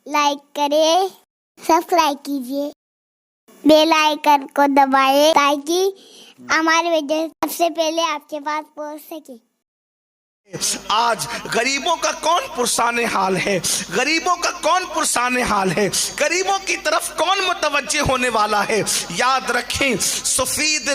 Like کریں، subscribe کیجیے، bell icon کو دبائیں تاکہ ہماری ویڈیو سب سے پہلے آپ کے پاس پہنچ سکے۔ آج غریبوں کا کون پرسان حال ہے؟ غریبوں کا کون پرسان حال ہے؟ غریبوں کی طرف کون متوجہ ہونے والا ہے؟ یاد رکھیں، سفید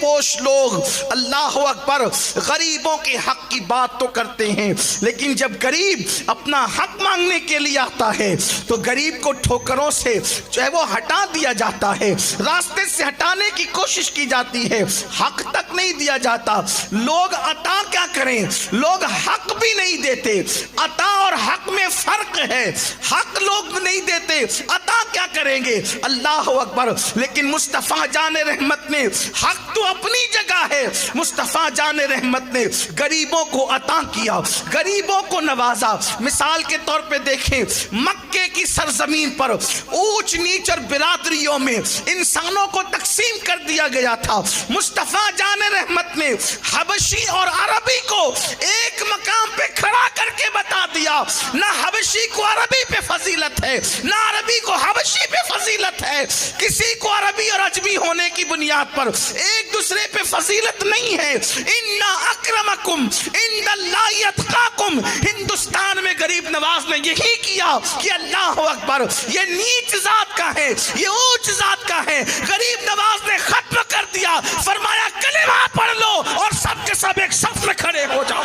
پوش لوگ اللہ اکبر غریبوں کے حق کی بات تو کرتے ہیں، لیکن جب غریب اپنا حق مانگنے کے لیے آتا ہے تو غریب کو ٹھوکروں سے جو ہے وہ ہٹا دیا جاتا ہے، راستے سے ہٹانے کی کوشش کی جاتی ہے، حق تک نہیں دیا جاتا۔ لوگ عطا کیا کریں؟ لوگ حق بھی نہیں دیتے۔ عطا اور حق میں فرق ہے، حق لوگ نہیں دیتے، عطا کیا کریں گے؟ اللہ اکبر۔ لیکن مصطفیٰ جان رحمت نے، حق تو اپنی جگہ ہے، مصطفیٰ جان رحمت نے غریبوں کو عطا کیا، غریبوں کو نوازا۔ مثال کے طور پہ دیکھیں، مکے کی سرزمین پر اونچ نیچ اور برادریوں میں انسانوں کو تقسیم کر دیا گیا تھا۔ مصطفیٰ جان رحمت نے حبشی اور عربی کو ایک مقام پہ کھڑا کر کے بتا دیا، نہ حبشی کو عربی پہ فضیلت ہے، نہ عربی کو حبشی پہ فضیلت ہے۔ کسی کو عربی اور عجمی ہونے کی بنیاد پر ایک دوسرے پہ فضیلت نہیں ہے۔ ان اکرمکم عند اللہ اتقاکم۔ ہندوستان میں غریب نواز نے یہی کیا کہ اللہ اکبر، یہ نیچ ذات کا ہے، یہ اونچ ذات کا ہے۔ غریب نواز نے ختم کر دیا، فرمایا کلمہ پڑھ لو اور سب کے سب ایک صف میں کھڑے ہو جاؤ۔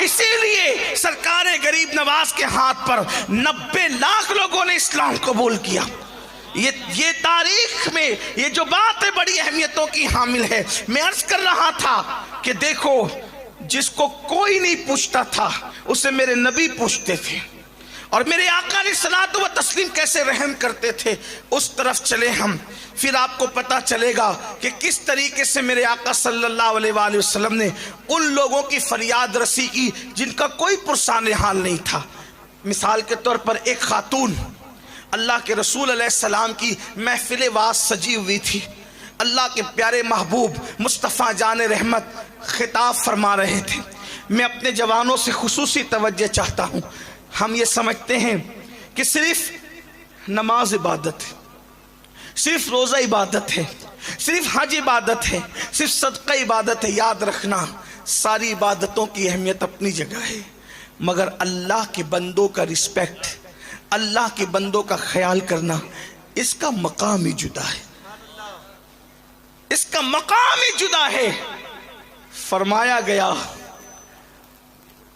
اسی لیے سرکار غریب نواز کے ہاتھ پر 90 لاکھ لوگوں نے اسلام قبول کیا۔ یہ تاریخ میں یہ جو بات ہے بڑی اہمیتوں کی حامل ہے۔ میں عرض کر رہا تھا کہ دیکھو، جس کو کوئی نہیں پوچھتا تھا اسے میرے نبی پوچھتے تھے، اور میرے آقا علیہ الصلوۃ والتسلیم کیسے رحم کرتے تھے، اس طرف چلے ہم، پھر آپ کو پتا چلے گا کہ کس طریقے سے میرے آقا صلی اللہ علیہ وآلہ وسلم نے ان لوگوں کی فریاد رسی کی جن کا کوئی پرسان حال نہیں تھا۔ مثال کے طور پر ایک خاتون اللہ کے رسول علیہ السلام کی محفل واعظ سجی ہوئی تھی، اللہ کے پیارے محبوب مصطفیٰ جان رحمت خطاب فرما رہے تھے۔ میں اپنے جوانوں سے خصوصی توجہ چاہتا ہوں۔ ہم یہ سمجھتے ہیں کہ صرف نماز عبادت ہے، صرف روزہ عبادت ہے، صرف حج عبادت ہے، صرف صدقہ عبادت ہے۔ یاد رکھنا، ساری عبادتوں کی اہمیت اپنی جگہ ہے، مگر اللہ کے بندوں کا رسپیکٹ، اللہ کے بندوں کا خیال کرنا، اس کا مقام ہی جدا ہے، اس کا مقام ہی جدا ہے۔ فرمایا گیا،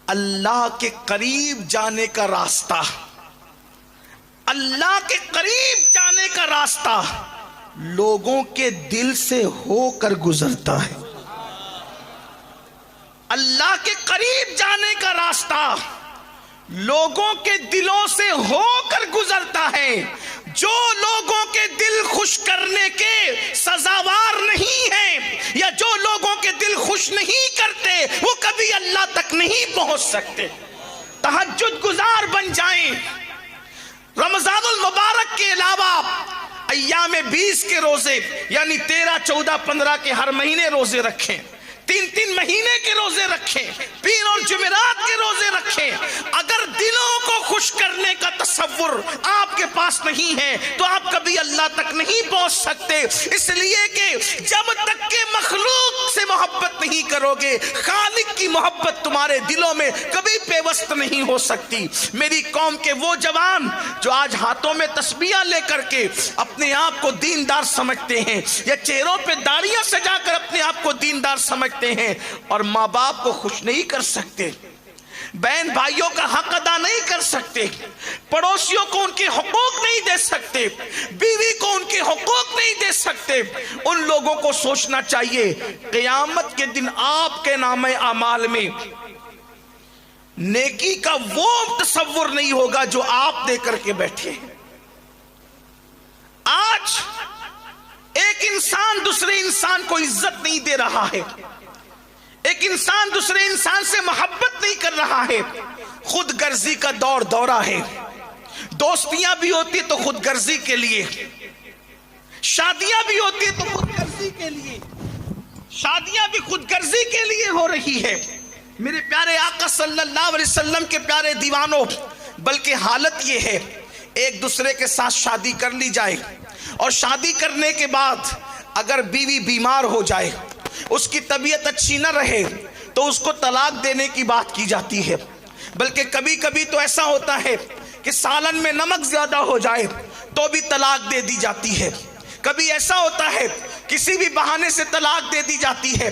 اللہ کے قریب جانے کا راستہ، اللہ کے قریب جانے کا راستہ لوگوں کے دل سے ہو کر گزرتا ہے۔ اللہ کے قریب جانے کا راستہ لوگوں کے دلوں سے ہو کر گزرتا ہے۔ جو لوگوں کے دل خوش کرنے کے سزاوار نہیں ہیں، یا جو لوگوں کے دل خوش نہیں کرتے، وہ کبھی اللہ تک نہیں پہنچ سکتے۔ تہجد گزار بن جائیں، رمضان المبارک کے علاوہ ایام 20 کے روزے یعنی 13، 14، 15 کے ہر مہینے روزے رکھیں، 3 مہینے کے روزے رکھیں، پیر اور جمعرات کے روزے رکھیں۔ اگر دلوں کو خوش کرنے کا تصور آپ کے پاس نہیں ہے تو آپ کبھی اللہ تک نہیں پہنچ سکتے، اس لیے کہ جب تک کہ مخلوق سے محبت نہیں کرو گے، خالق کی محبت تمہارے دلوں میں کبھی پیوست نہیں ہو سکتی۔ میری قوم کے وہ جوان جو آج ہاتھوں میں تسبیحاں لے کر کے اپنے آپ کو دیندار سمجھتے ہیں، یا چہروں پہ داڑیاں سجا کر اپنے آپ کو دیندار سمجھتے ہیں، اور ماں باپ کو خوش نہیں کر سکتے، بہن بھائیوں کا حق ادا نہیں کر سکتے، پڑوسیوں کو ان کے حقوق نہیں دے سکتے، بیوی کو ان کے حقوق نہیں دے سکتے، ان لوگوں کو سوچنا چاہیے قیامت کے دن آپ کے نامہ اعمال میں نیکی کا وہ تصور نہیں ہوگا جو آپ دے کر کے بیٹھے ہیں۔ آج ایک انسان دوسرے انسان کو عزت نہیں دے رہا ہے، ایک انسان دوسرے انسان سے محبت نہیں کر رہا ہے، خود غرضی کا دورہ ہے۔ دوستیاں بھی ہوتی تو خود غرضی کے لیے، شادیاں بھی ہوتی تو خود غرضی کے لیے، شادیاں بھی خود غرضی کے لیے ہو رہی ہے۔ میرے پیارے آقا صلی اللہ علیہ وسلم کے پیارے دیوانوں، بلکہ حالت یہ ہے ایک دوسرے کے ساتھ شادی کر لی جائے اور شادی کرنے کے بعد اگر بیوی بیمار ہو جائے, اس کی طبیعت اچھی نہ رہے, تو اس کو طلاق دینے کی بات کی جاتی ہے. بلکہ کبھی کبھی تو ایسا ہوتا ہے کہ سالن میں نمک زیادہ ہو جائے تو بھی طلاق دے دی جاتی ہے. کبھی ایسا ہوتا ہے کسی بھی بہانے سے طلاق دے دی جاتی ہے.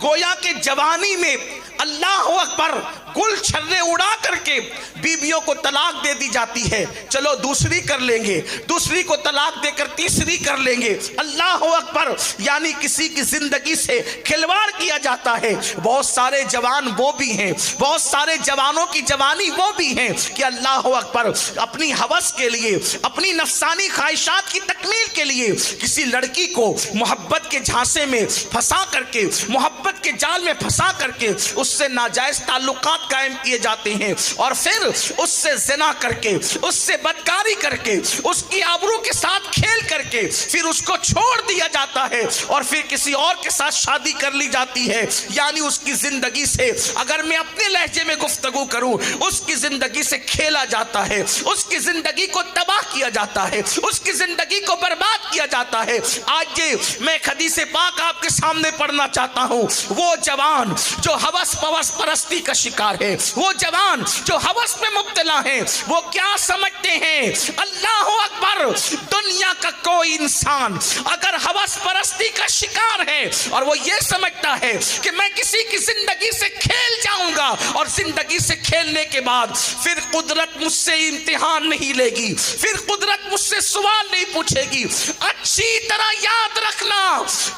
گویا کہ جوانی میں اللہ اکبر گل چھرے اڑا کر کے بیویوں کو طلاق دے دی جاتی ہے. چلو دوسری کر لیں گے, دوسری کو طلاق دے کر تیسری کر لیں گے. اللہ اکبر, یعنی کسی کی زندگی سے کھلواڑ کیا جاتا ہے. بہت سارے جوان وہ بھی ہیں, بہت سارے جوانوں کی جوانی وہ بھی ہیں کہ اللہ اکبر اپنی ہوس کے لیے, اپنی نفسانی خواہشات کی تکمیل کے لیے کسی لڑکی کو محبت کے جھانسے میں پھنسا کر کے, محبت کے جال میں پھنسا کر کے اس سے ناجائز تعلقات قائم کیے جاتے ہیں, اور پھر اس سے زنا کر کے, اس سے بدکاری کر کے, اس کی آبرو کے ساتھ کھیل کر کے پھر اس کو چھوڑ دیا جاتا ہے, اور پھر کسی اور کے ساتھ شادی کر لی جاتی ہے. یعنی اس کی زندگی سے, اگر میں اپنے لہجے میں گفتگو کروں, اس کی زندگی سے کھیلا جاتا ہے, اس کی زندگی کو تباہ کیا جاتا ہے, اس کی زندگی کو برباد کیا جاتا ہے. آج یہ میں ایک حدیث پاک آپ کے سامنے پڑھنا چاہتا ہوں. وہ جوان جو ہوس پوس پرستی کا شکار ہے, وہ جوان جو ہوس میں مبتلا ہے, وہ کیا سمجھتے ہیں؟ اللہ اکبر, دنیا کا کوئی انسان اگر ہوس پرستی کا شکار ہے اور وہ یہ سمجھتا ہے کہ میں کسی کی زندگی سے کھیل جاؤں گا, اور زندگی سے کھیلنے کے بعد پھر قدرت مجھ سے امتحان نہیں لے گی, پھر قدرت مجھ سے سوال نہیں پوچھے گی. اچھی طرح یاد رکھنا,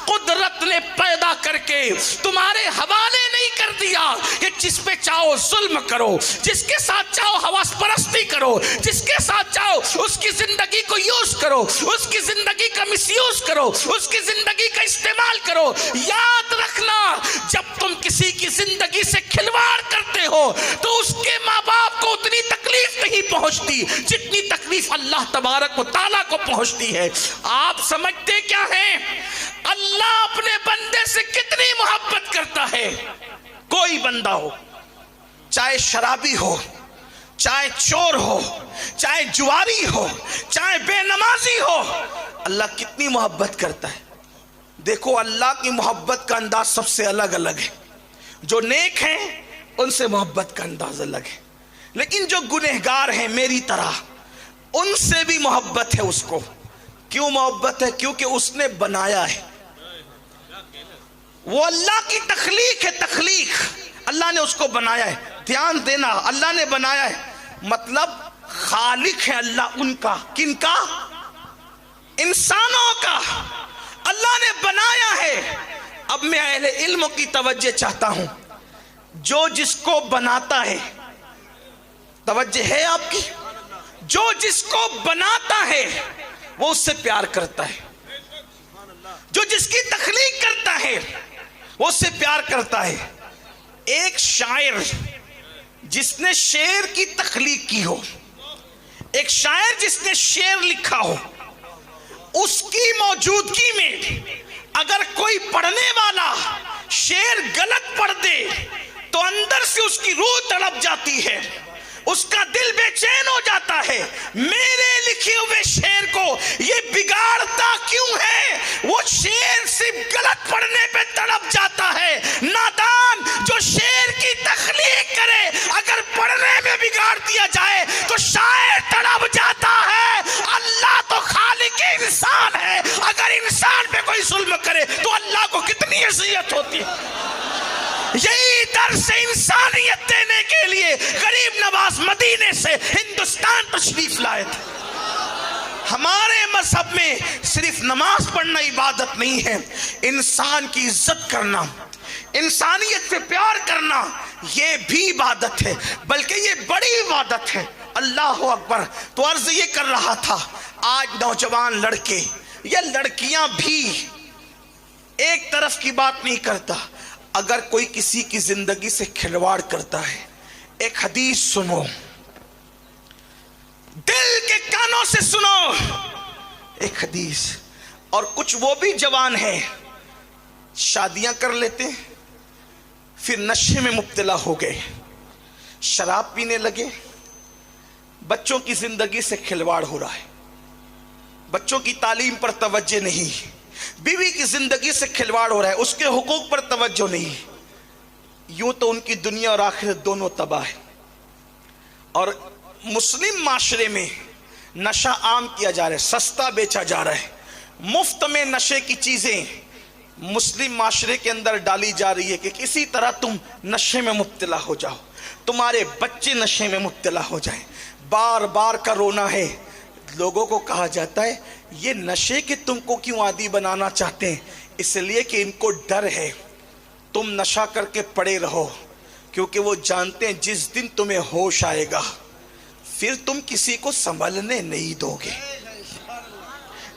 قدرت نے پیدا کر کے تمہارے حوالے نہیں کر دیا کہ جس پہ چاہو ظلم کرو, جس کے ساتھ چاہو حواس پرستی کرو, جس کے ساتھ چاہو اس کی زندگی کو یوز کرو, اس کی زندگی کا مس یوز کرو, اس کی زندگی کا استعمال کرو. یاد رکھنا, جب تم کسی کی زندگی سے کھلواڑ کرتے ہو تو اس کے ماں باپ کو اتنی تکلیف نہیں پہنچتی جتنی تکلیف اللہ تبارک و تعالیٰ کو پہنچتی ہے. آپ سمجھتے کیا ہیں اللہ اپنے بندے سے کتنی محبت کرتا ہے؟ کوئی بندہ ہو, چاہے شرابی ہو, چاہے چور ہو, چاہے جواری ہو, چاہے بے نمازی ہو, اللہ کتنی محبت کرتا ہے. دیکھو اللہ کی محبت کا انداز سب سے الگ الگ ہے. جو نیک ہیں ان سے محبت کا انداز الگ ہے, لیکن جو گنہگار ہیں میری طرح, ان سے بھی محبت ہے اس کو. کیوں محبت ہے؟ کیونکہ اس نے بنایا ہے. وہ اللہ کی تخلیق ہے, تخلیق اللہ نے اس کو بنایا ہے. دھیان دینا, اللہ نے بنایا ہے مطلب خالق ہے اللہ ان کا. کن کا؟ انسانوں کا. اللہ نے بنایا ہے. اب میں اہل علم کی توجہ چاہتا ہوں. جو جس کو بناتا ہے, توجہ ہے آپ کی, جو جس کو بناتا ہے وہ اس سے پیار کرتا ہے. جو جس کی تخلیق کرتا ہے وہ اس سے پیار کرتا ہے. ایک شاعر جس نے شعر کی تخلیق کی ہو, ایک شاعر جس نے شعر لکھا ہو, اس کی موجودگی میں اگر کوئی پڑھنے والا شعر غلط پڑھ دے تو اندر سے اس کی روح تڑپ جاتی ہے, اس کا دل بے چین ہو جاتا ہے. میرے لکھے ہوئے شعر کو یہ بگاڑتا کیوں ہے؟ وہ شعر صرف غلط پڑھنے پہ تڑپ جاتا ہے. نادان جو شعر کی تخلیق کرے اگر پڑھنے میں بگاڑ دیا جائے تو شاعر تڑپ جاتا ہے. اللہ تو خالق انسان ہے, اگر انسان پہ کوئی ظلم کرے تو اللہ کو کتنی اذیت ہوتی ہے. یہی درس انسانیت دینے کے لیے غریب نواز مدینے سے ہندوستان تشریف لائے تھے. ہمارے مذہب میں صرف نماز پڑھنا عبادت نہیں ہے, انسان کی عزت کرنا, انسانیت سے پیار کرنا یہ بھی عبادت ہے, بلکہ یہ بڑی عبادت ہے. اللہ اکبر. تو عرض یہ کر رہا تھا, آج نوجوان لڑکے یا لڑکیاں بھی ایک طرف کی بات نہیں کرتا. اگر کوئی کسی کی زندگی سے کھلواڑ کرتا ہے, ایک حدیث سنو, دل کے کانوں سے سنو ایک حدیث. اور کچھ وہ بھی جوان ہیں شادیاں کر لیتے پھر نشے میں مبتلا ہو گئے, شراب پینے لگے, بچوں کی زندگی سے کھلواڑ ہو رہا ہے، بچوں کی تعلیم پر توجہ نہیں، بیوی کی زندگی سے کھلواڑ ہو رہا ہے، اس کے حقوق پر توجہ نہیں، یوں تو ان کی دنیا اور آخرت دونوں تباہ ہے۔ اور مسلم معاشرے میں نشہ عام کیا جا رہا ہے، سستا بیچا جا رہا ہے، مفت میں نشے کی چیزیں مسلم معاشرے کے اندر ڈالی جا رہی ہے کہ کسی طرح تم نشے میں مبتلا ہو جاؤ، تمہارے بچے نشے میں مبتلا ہو جائیں، بار بار کا رونا ہے۔ لوگوں کو کہا جاتا ہے یہ نشے کے تم کو کیوں عادی بنانا چاہتے ہیں؟ اس لیے کہ ان کو ڈر ہے تم نشہ کر کے پڑے رہو، کیونکہ وہ جانتے ہیں جس دن تمہیں ہوش آئے گا پھر تم کسی کو سنبھلنے نہیں دو گے،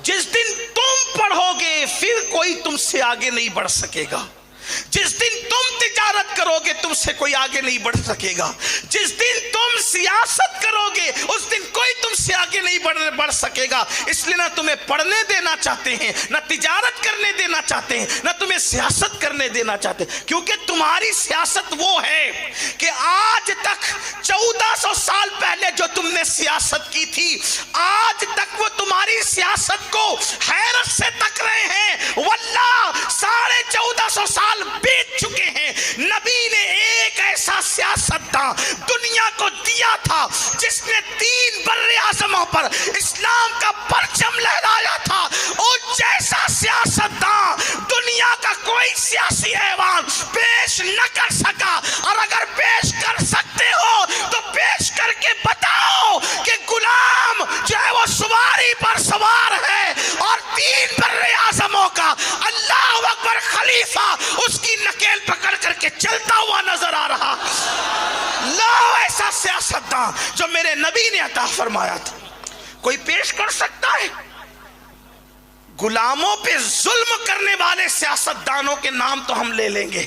جس دن تم پڑھو گے پھر کوئی تم سے آگے نہیں بڑھ سکے گا، جس دن تم تجارت کرو گے تم سے کوئی آگے نہیں بڑھ سکے گا، جس دن تم سیاست کرو گے اس دن کوئی تم سے آگے نہیں بڑھ سکے گا۔ اس لیے نہ تمہیں پڑھنے دینا چاہتے ہیں، نہ تجارت کرنے دینا چاہتے ہیں، نہ تمہیں سیاست کرنے دینا چاہتے ہیں، کیونکہ تمہاری سیاست وہ ہے کہ آج تک 1400 سال پہلے جو تم نے سیاست کی تھی آج تک وہ تمہاری سیاست کو حیرت سے تک رہے ہیں۔ واللہ 1450 سال بیت چکے ہیں، نبی نے ایک ایسا سیاستداں دنیا کو دیا تھا جس نے 3 بر اعظموں پر اسلام کا پرچم لہرایا تھا، اور جیسا سیاستداں دنیا کا کوئی سیاسی ایوان پیش نہ کر سکا، اور اگر پیش کر سکتے ہو تو پیش کر کے بتاؤ کہ غلام جو ہے وہ سواری پر سوار ہے اور 3 بر اعظموں کا اللہ اکبر خلیفہ اس کی نکیل پکڑ کر کے چلتا ہوا نظر آ رہا۔ لاؤ ایسا سیاستداں جو میرے نبی نے عطا فرمایا تھا، کوئی پیش کر سکتا ہے؟ غلاموں پہ ظلم کرنے والے سیاستدانوں کے نام تو ہم لے لیں گے،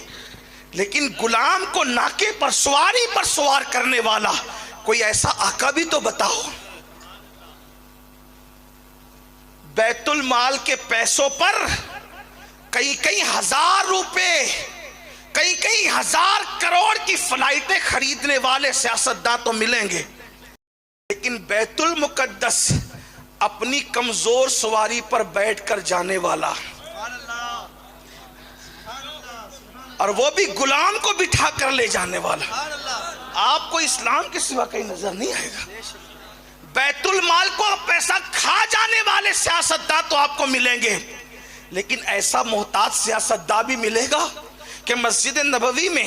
لیکن غلام کو ناکے پر سواری پر سوار کرنے والا کوئی ایسا آقا بھی تو بتاؤ۔ بیت المال کے پیسوں پر کئی ہزار روپے، کئی ہزار کروڑ کی فلائٹیں خریدنے والے سیاستدان تو ملیں گے، لیکن بیت المقدس اپنی کمزور سواری پر بیٹھ کر جانے والا، اور وہ بھی غلام کو بٹھا کر لے جانے والا، آپ کو اسلام کے سوا کہیں نظر نہیں آئے گا۔ بیت المال کو پیسہ کھا جانے والے سیاستدان تو آپ کو ملیں گے، لیکن ایسا محتاط سیاستدان بھی ملے گا کہ مسجد نبوی میں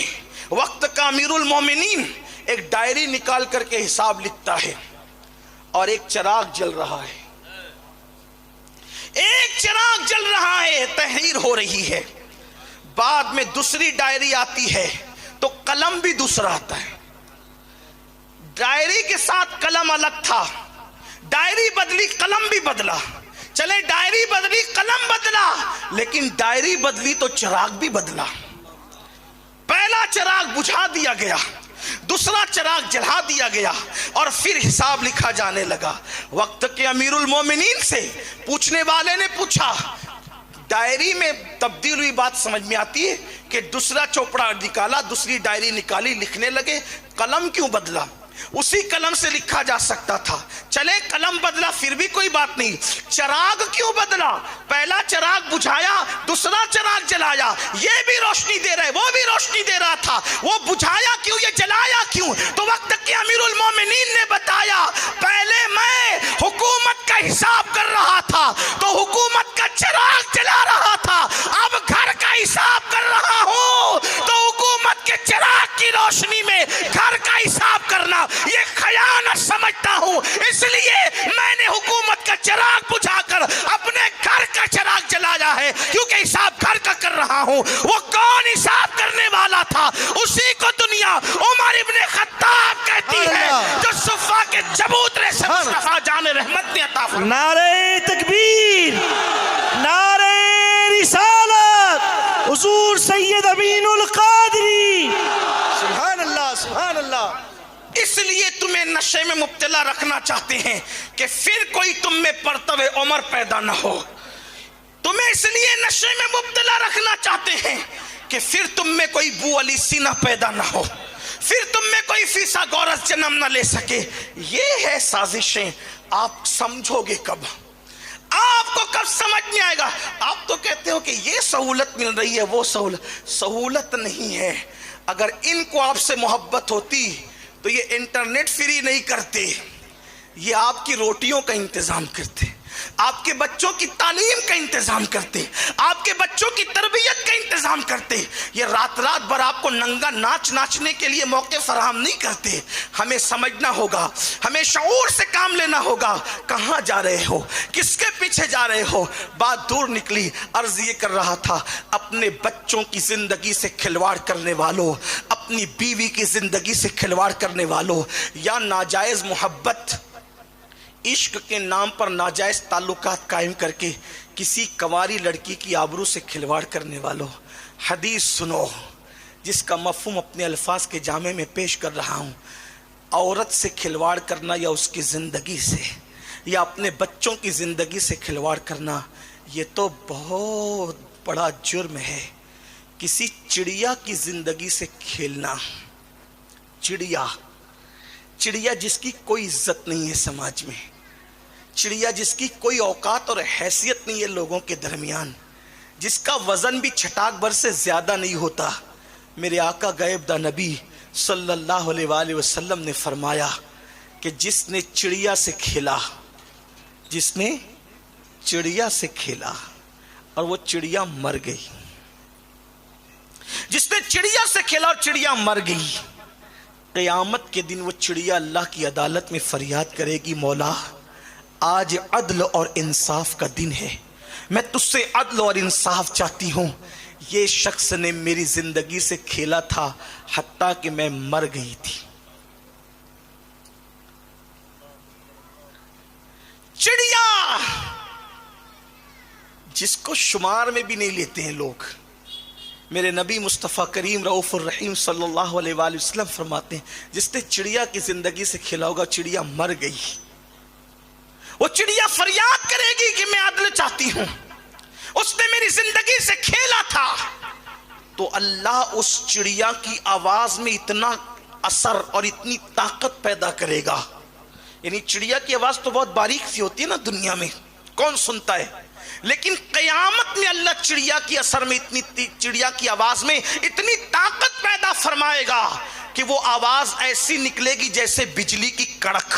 وقت کا امیر المومنین ایک ڈائری نکال کر کے حساب لکھتا ہے اور ایک چراغ جل رہا ہے، ایک چراغ جل رہا ہے، تحریر ہو رہی ہے، بعد میں دوسری ڈائری آتی ہے تو قلم بھی دوسرا آتا ہے، ڈائری کے ساتھ قلم الگ تھا، ڈائری بدلی قلم بھی بدلا، چلے ڈائری بدلی قلم بدلا، لیکن ڈائری بدلی تو چراغ بھی بدلا۔ پہلا چراغ بجھا دیا گیا، دوسرا چراغ جلا دیا گیا، اور پھر حساب لکھا جانے لگا۔ وقت کے امیر المومنین سے پوچھنے والے نے پوچھا، ڈائری میں تبدیل ہوئی بات سمجھ میں آتی ہے کہ دوسرا چوپڑا نکالا، دوسری ڈائری نکالی، لکھنے لگے، قلم کیوں بدلا؟ اسی قلم سے لکھا جا سکتا تھا، چلے قلم بدلا پھر بھی کوئی بات نہیں، چراغ کیوں بدلا؟ پہلا چراغ بجھایا، دوسرا چراغ جلایا، یہ بھی روشنی دے رہے، وہ بھی روشنی دے رہا تھا، وہ بجھایا کیوں، یہ جلایا کیوں؟ تو وقت کے امیر المومنین نے بتایا، پہلے میں حکومت کا حساب کر رہا تھا تو حکومت کا چراغ جلا رہا تھا، اب گھر کا حساب کر رہا ہوں تو حکومت کے چراغ کی روشنی میں گھر کا حساب کرنا یہ خیانت سمجھتا ہوں، اس لیے میں نے حکومت کا چراغ بجھا کر اپنے گھر کا چراغ جلایا ہے، کیونکہ حساب گھر کا کر رہا ہوں۔ وہ کون حساب کرنے والا تھا؟ اسی کو دنیا عمر ابن خطاب کہتی ہے جو صفا کے چبوترے سے مصطفیٰ جان رحمت نے عطا فرمایا۔ نعرہ تکبیر، نعرہ رسالت، حضور سید امین القادری، سبحان اللہ سبحان اللہ۔ اس لیے تمہیں نشے میں مبتلا رکھنا چاہتے ہیں کہ پھر کوئی تم میں پرتو عمر پیدا نہ ہو، تمہیں اس لیے نشے میں مبتلا رکھنا چاہتے ہیں کہ پھر تم میں کوئی بو علی سینہ پیدا نہ ہو، پھر تم میں کوئی فیصا گورس جنم نہ لے سکے. یہ ہے سازشیں. آپ سمجھو گے کب؟ آپ کو کب سمجھ نہیں آئے گا؟ آپ تو کہتے ہو کہ یہ سہولت مل رہی ہے، وہ سہولت نہیں ہے. اگر ان کو آپ سے محبت ہوتی تو یہ انٹرنیٹ فری نہیں کرتے، یہ آپ کی روٹیوں کا انتظام کرتے، آپ کے بچوں کی تعلیم کا انتظام کرتے، آپ کے بچوں کی تربیت کا انتظام کرتے. یہ رات بھر آپ کو ننگا ناچنے کے لیے موقع فراہم نہیں کرتے. ہمیں سمجھنا ہوگا، ہمیں شعور سے کام لینا ہوگا. کہاں جا رہے ہو؟ کس کے پیچھے جا رہے ہو؟ بات دور نکلی. عرض یہ کر رہا تھا، اپنے بچوں کی زندگی سے کھلواڑ کرنے والوں، اپنی بیوی کی زندگی سے کھلواڑ کرنے والوں، یا ناجائز محبت، عشق کے نام پر ناجائز تعلقات قائم کر کے کسی کنواری لڑکی کی آبرو سے کھلواڑ کرنے والوں، حدیث سنو جس کا مفہوم اپنے الفاظ کے جامع میں پیش کر رہا ہوں. عورت سے کھلواڑ کرنا یا اس کی زندگی سے یا اپنے بچوں کی زندگی سے کھلواڑ کرنا، یہ تو بہت بڑا جرم ہے. کسی چڑیا کی زندگی سے کھیلنا، چڑیا جس کی کوئی عزت نہیں ہے سماج میں، چڑیا جس کی کوئی اوقات اور حیثیت نہیں ہے لوگوں کے درمیان، جس کا وزن بھی چھٹاک بھر سے زیادہ نہیں ہوتا. میرے آقا غیب دا نبی صلی اللہ علیہ وآلہ وسلم نے فرمایا کہ جس نے چڑیا سے کھیلا اور وہ چڑیا مر گئی، جس نے چڑیا سے کھیلا اور چڑیا مر گئی، قیامت کے دن وہ چڑیا اللہ کی عدالت میں فریاد کرے گی، مولا آج عدل اور انصاف کا دن ہے، میں تجھ سے عدل اور انصاف چاہتی ہوں. یہ شخص نے میری زندگی سے کھیلا تھا حتیٰ کہ میں مر گئی تھی. چڑیا جس کو شمار میں بھی نہیں لیتے ہیں لوگ. میرے نبی مصطفیٰ کریم رؤوف الرحیم صلی اللہ علیہ وآلہ وسلم فرماتے ہیں جس نے چڑیا کی زندگی سے کھیلا ہوگا، چڑیا مر گئی، وہ چڑیا فریاد کرے گی کہ میں عدل چاہتی ہوں، اس نے میری زندگی سے کھیلا تھا. تو اللہ اس چڑیا کی آواز میں اتنا اثر اور اتنی طاقت پیدا کرے گا. یعنی چڑیا کی آواز تو بہت باریک سی ہوتی ہے نا دنیا میں، کون سنتا ہے، لیکن قیامت میں اللہ چڑیا کی اثر میں چڑیا کی آواز میں اتنی طاقت پیدا فرمائے گا کہ وہ آواز ایسی نکلے گی جیسے بجلی کی کڑک،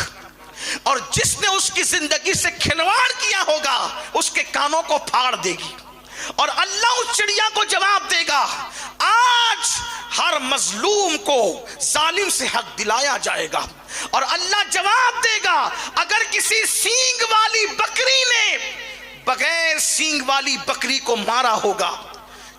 اور جس نے اس کی زندگی سے کھلواڑ کیا ہوگا اس کے کانوں کو پھاڑ دے گی. اور اللہ اس چڑیا کو جواب دے گا، آج ہر مظلوم کو ظالم سے حق دلایا جائے گا. اور اللہ جواب دے گا، اگر کسی سینگ والی بکری نے بغیر سینگ والی بکری کو مارا ہوگا،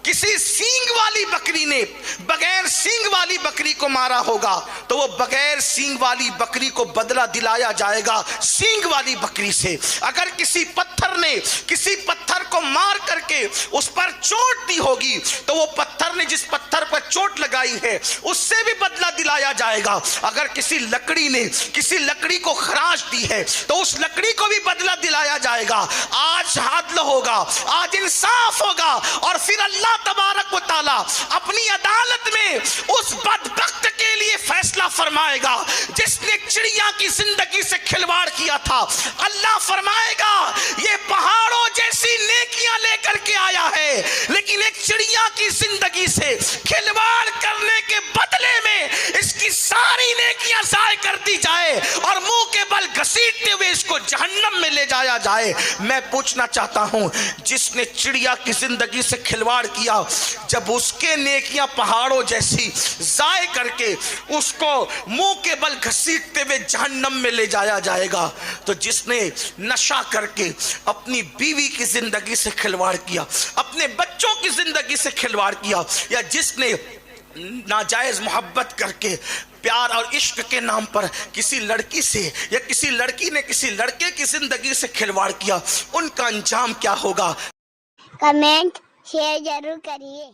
کسی سینگ والی بکری نے بغیر سینگ والی بکری کو مارا ہوگا، تو وہ بغیر سینگ والی بکری کو بدلہ دلایا جائے گا سینگ والی بکری سے. اگر کسی پتھر نے کسی پتھر کو مار کر کے اس پر چوٹ دی ہوگی تو وہ پتھر نے جس پتھر پر چوٹ لگائی ہے اس سے بھی بدلہ دلایا جائے گا. اگر کسی لکڑی نے کسی لکڑی کو خراش دی ہے تو اس لکڑی کو بھی بدلہ دلایا جائے گا. آج عدل ہوگا، آج انصاف ہوگا، اور پھر اللہ تبارک و تعالی اپنی عدالت میں اس بدبخت کے لیے فیصلہ فرمائے گا جس نے چڑیا کی زندگی سے کھلواڑ کیا تھا. اللہ فرمائے گا یہ پہاڑوں جیسی نیکیاں لے کر کے آیا ہے، لیکن ایک چڑیا کی زندگی سے کھلواڑ کرنے کے بدلے میں اس کی ساری نیکیاں ضائع کر دی جائے اور منہ کے بل گھسیٹتے ہوئے اس کو جہنم میں لے جایا جائے. میں پوچھنا چاہتا ہوں، جس نے چڑیا کی زندگی سے کھلواڑ کیا، جب اس کے نیکیاں پہاڑوں جیسی ضائع کر کے اس کو منہ کے بل گھسیٹتے ہوئے جہنم میں لے جایا جائے گا، تو جس نے نشہ کر کے اپنی بیوی کی زندگی سے کھلواڑ کیا، اپنے بچوں کی زندگی سے کھلواڑ کیا، یا جس نے ناجائز محبت کر کے پیار اور عشق کے نام پر کسی لڑکی سے یا کسی لڑکی نے کسی لڑکے کی زندگی سے کھلواڑ کیا، ان کا انجام کیا ہوگا؟ کمنٹ شیئر ضرور کریے.